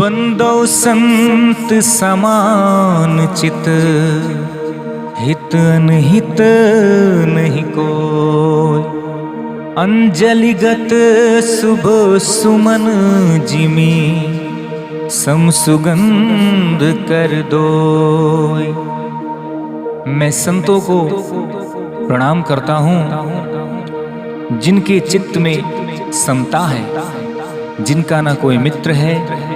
बंदो संत समान चित, हित अनहित नहीं कोई। अंजलिगत शुभ सुमन जिमी, समसुगंध कर दोय। मैं संतों को प्रणाम करता हूँ जिनके चित्त में समता है, जिनका ना कोई मित्र है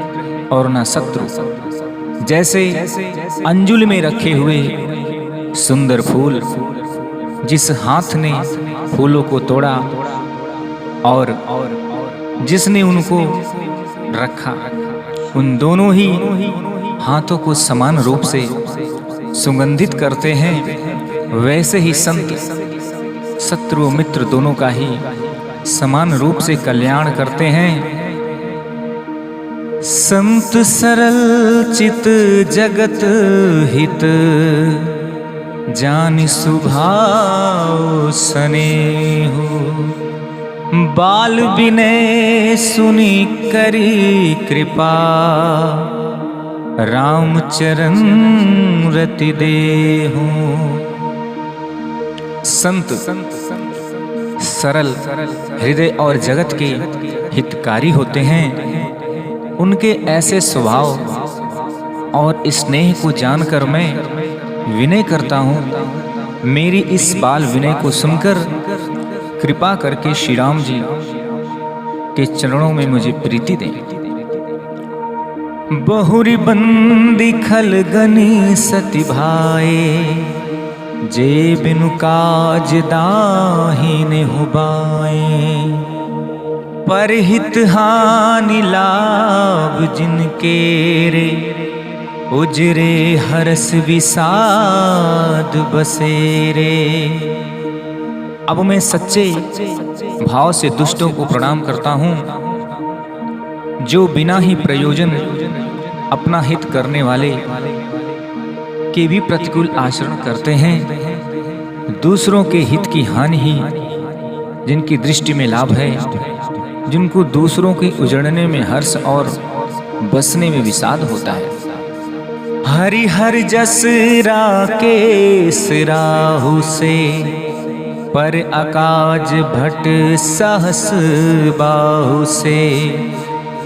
और ना शत्रु। जैसे अंजुल में रखे हुए सुंदर फूल, जिस हाथ ने फूलों को तोड़ा और जिसने उनको रखा, उन दोनों ही हाथों को समान रूप से सुगंधित करते हैं। वैसे ही संत शत्रु मित्र दोनों का ही समान रूप से कल्याण करते हैं। संत सरल चित जगत हित, जानि सुभाव स्नेहु। बाल विनय सुनि करी कृपा, राम चरण रति देहु। संत सरल हृदय और जगत के हितकारी होते हैं। उनके ऐसे स्वभाव और स्नेह को जानकर मैं विनय करता हूँ। मेरी इस बाल विनय को सुनकर कृपा करके श्री राम जी के चरणों में मुझे प्रीति दें। बहुरी बंदी खल गनी सति भाए, जे बिनु काज दाहिने हुबाए। परहित हानि लाभ जिनके रे, उजरे हरस विषाद बसेरे। अब मैं सच्चे भाव से दुष्टों को प्रणाम करता हूँ, जो बिना ही प्रयोजन अपना हित करने वाले के भी प्रतिकूल आचरण करते हैं। दूसरों के हित की हानि ही जिनकी दृष्टि में लाभ है, जिनको दूसरों के उजड़ने में हर्ष और बसने में विषाद होता है। हरि हर जस राकेश राहु से, पर अकाज भट सहस बाहु से।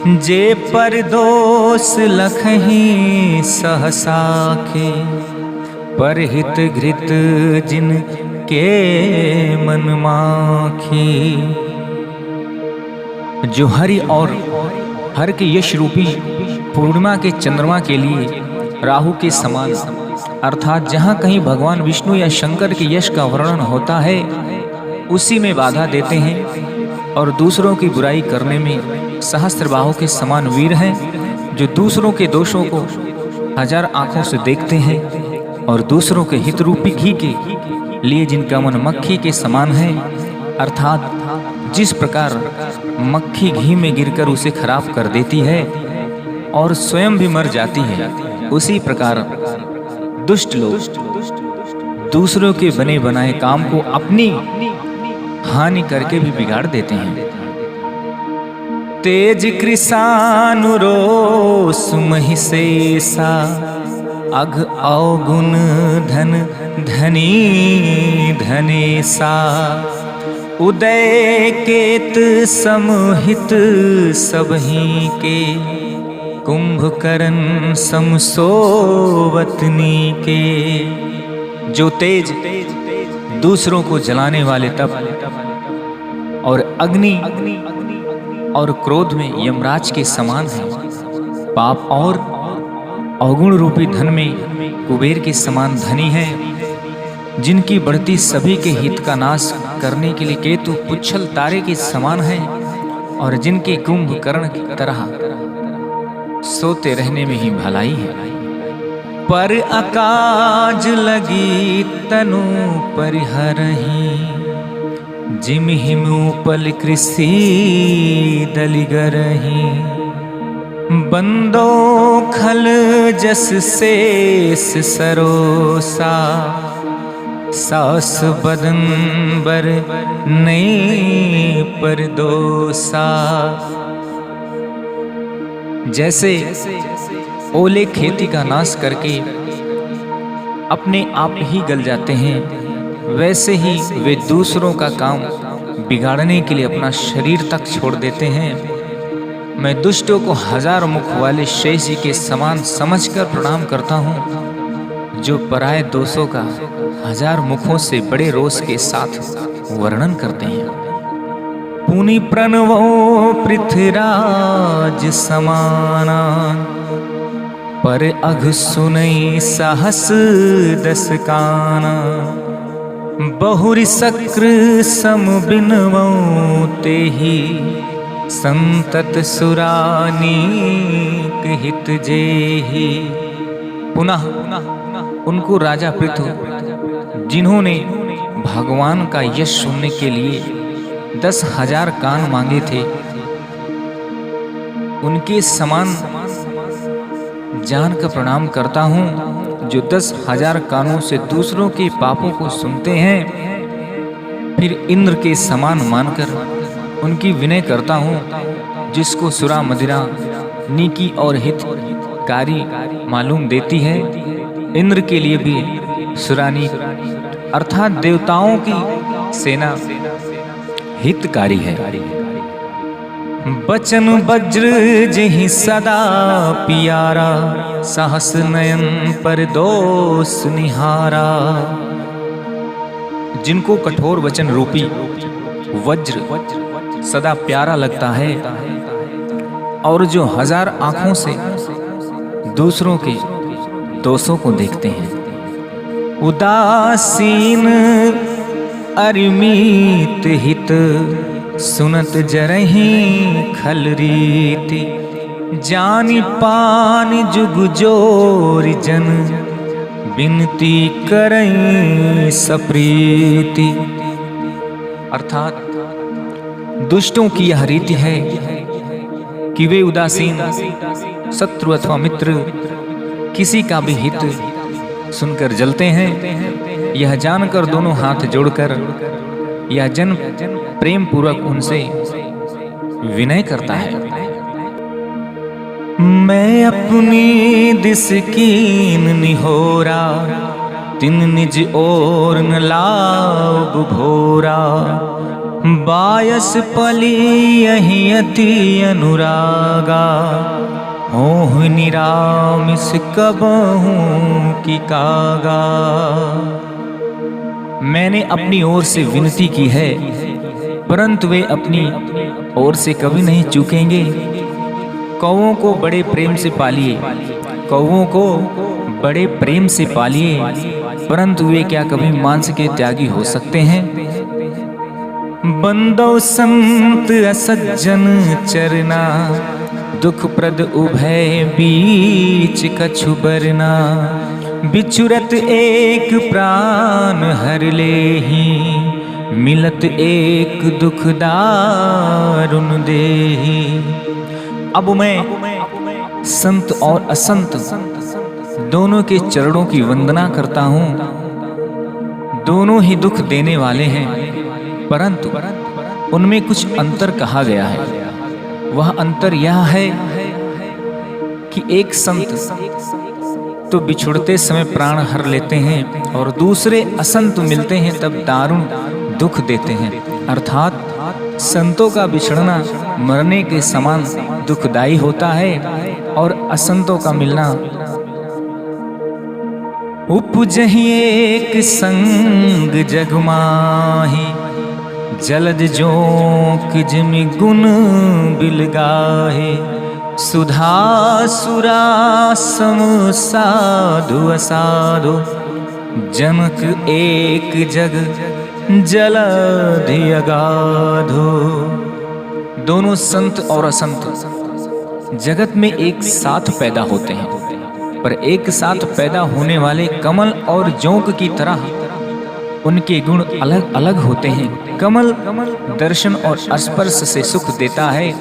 जे पर दोष लखहीं सहसाखे, पर हित घृत जिन के मन माखी। जो हरि और हर के यश रूपी पूर्णिमा के चंद्रमा के लिए राहु के समान, अर्थात जहाँ कहीं भगवान विष्णु या शंकर के यश का वर्णन होता है उसी में बाधा देते हैं। और दूसरों की बुराई करने में सहस्त्रबाहु के समान वीर हैं, जो दूसरों के दोषों को हजार आंखों से देखते हैं और दूसरों के हित रूपी घी के लिए जिनका मन मक्खी के समान है, अर्थात जिस प्रकार मक्खी घी में गिरकर उसे खराब कर देती है और स्वयं भी मर जाती है, उसी प्रकार दुष्ट लोग दूसरों के बने बनाए काम को अपनी हानि करके भी बिगाड़ देते हैं। तेज कृषानुरोष महिषेषा, अघ अवगुण धन धनी धनेसा। उदय केत समहित सबही के, कुंभकर्ण समसोवतनी के। जो तेज दूसरों को जलाने वाले तप और अग्नि और क्रोध में यमराज के समान है। पाप और अवगुण रूपी धन में कुबेर के समान धनी है। जिनकी बढ़ती सभी के हित का नाश करने के लिए केतु पुच्छल तारे के समान है, और जिनके कुंभकर्ण की तरह सोते रहने में ही भलाई है। पर अकाज लगी तनु परिहरहि, जिम हिमूपल कृषि दलिगरहि। बंदो खल जस शेष सरोसा, सास बदन बर नई परदोसा। जैसे ओले खेती का नाश करके अपने आप ही गल जाते हैं, वैसे ही वे दूसरों का काम बिगाड़ने के लिए अपना शरीर तक छोड़ देते हैं। मैं दुष्टों को 1000 मुख वाले शेष जी के समान समझकर प्रणाम करता हूँ, जो पराये दोषों का 1000 मुखों से बड़े रोष के साथ वर्णन करते हैं। पुनि प्रणवो पृथ्वीराज समाना, पर अघ सुनई सहस दस काना। बहुरि शक्र सम बिनवो तेहि, संतत सुरानीक हित जेहि। पुनः उनको राजा पृथु, जिन्होंने भगवान का यश सुनने के लिए 10,000 कान मांगे थे, उनके समान जानकर प्रणाम करता हूँ, जो 10,000 कानों से दूसरों के पापों को सुनते हैं, फिर इंद्र के समान मानकर उनकी विनय करता हूँ, जिसको सुरा मदिरा नीकी और हितकारी मालूम देती है। इंद्र के लिए भी सुरानी अर्थात देवताओं की सेना हितकारी है। बचन वज्र जहि सदा पियारा, सहस नयन पर दोष निहारा। जिनको कठोर वचन रूपी वज्र सदा प्यारा लगता है, और जो 1000 आंखों से दूसरों के दोषों को देखते हैं। उदासीन अरिमीत हित, सुनत जरहि खल रीति। जानि पान जुग जोर जन, बिनती करई सप्रीति। अर्थात दुष्टों की यह रीति है कि वे उदासीन शत्रु अथवा मित्र किसी का भी हित सुनकर जलते हैं। यह जानकर दोनों हाथ जोड़कर यह जन प्रेम पूर्वक उनसे विनय करता है। मैं अपनी दिस कीन निहोरा, तिन निज ओर न लाभ भोरा। बायस पली यही अति अनुरागा, होह निरामिस कबहूं की कागा। मैंने अपनी ओर से विनती की है, परंतु वे अपनी ओर से कभी नहीं चूकेंगे। कौवों को बड़े प्रेम से पालिए, कौवों को बड़े प्रेम से पालिए, परंतु वे क्या कभी मांस के त्यागी हो सकते हैं। बंदो संत असज्जन चरना, दुख प्रद उभय बीच कछु बरना। बिछुरत एक प्राण हर लेहि, मिलत एक दुख दारुण देहि। अब मैं संत और असंत दोनों के चरणों की वंदना करता हूँ। दोनों ही दुख देने वाले हैं, परंतु उनमें कुछ अंतर कहा गया है। वह अंतर यह है कि एक संत तो बिछुड़ते समय प्राण हर लेते हैं, और दूसरे असंत मिलते हैं तब दारुण दुख देते हैं। अर्थात संतों का बिछड़ना मरने के समान दुखदायी होता है, और असंतों का मिलना उपजहि एक संग जगमाही। जलद जोंक जिमि गुण बिलगाहे, सुधा सुरा सम साधु असाधु। जनक एक जग जलधि अगाधो। दोनों संत और असंत जगत में एक साथ पैदा होते हैं, पर एक साथ पैदा होने वाले कमल और जोंक की तरह उनके गुण अलग अलग होते हैं। कमल दर्शन और स्पर्श से सुख देता है,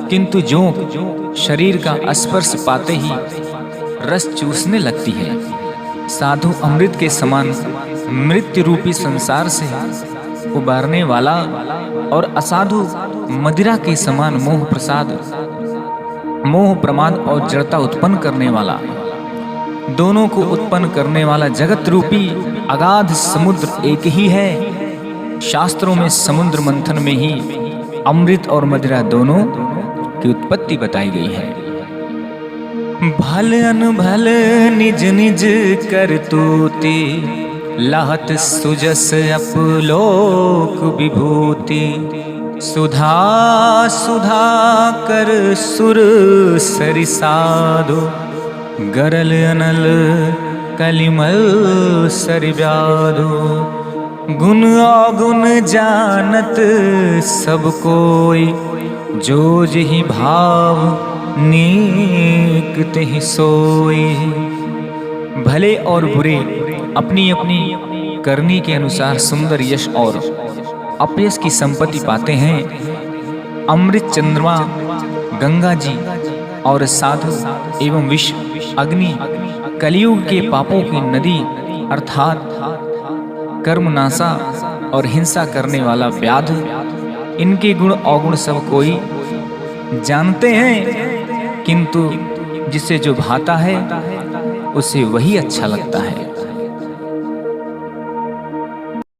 किंतु जोंक शरीर का स्पर्श पाते ही रस चूसने लगती है। साधु अमृत के समान मृत्यु रूपी संसार से उबारने वाला, और असाधु मदिरा के समान मोह प्रसाद मोह प्रमाद और जड़ता उत्पन्न करने वाला, दोनों को उत्पन्न करने वाला जगत रूपी अगाध समुद्र एक ही है। शास्त्रों में समुद्र मंथन में ही अमृत और मदिरा दोनों की उत्पत्ति बताई गई है। भल अनभल निज निज करतूति, लाहत सुजस अपलोक विभूति। सुधा सुधा कर सुर सरिसाधो, गरल अनल कलिमल सरव्याधो। गुण अवगुण जानत सब कोई, जो जहि भाव नेक तिहि सोई। भले और बुरे अपनी अपनी करनी के अनुसार सुंदर यश और अपयश की संपत्ति पाते हैं। अमृत चंद्रमा, गंगा जी और साधु एवं विश्व अग्नि, कलयुग के पापों की नदी अर्थात कर्मनाशा और हिंसा करने वाला व्याध, इनके गुण अवगुण सब कोई जानते हैं, किंतु जिसे जो भाता है उसे वही अच्छा लगता है।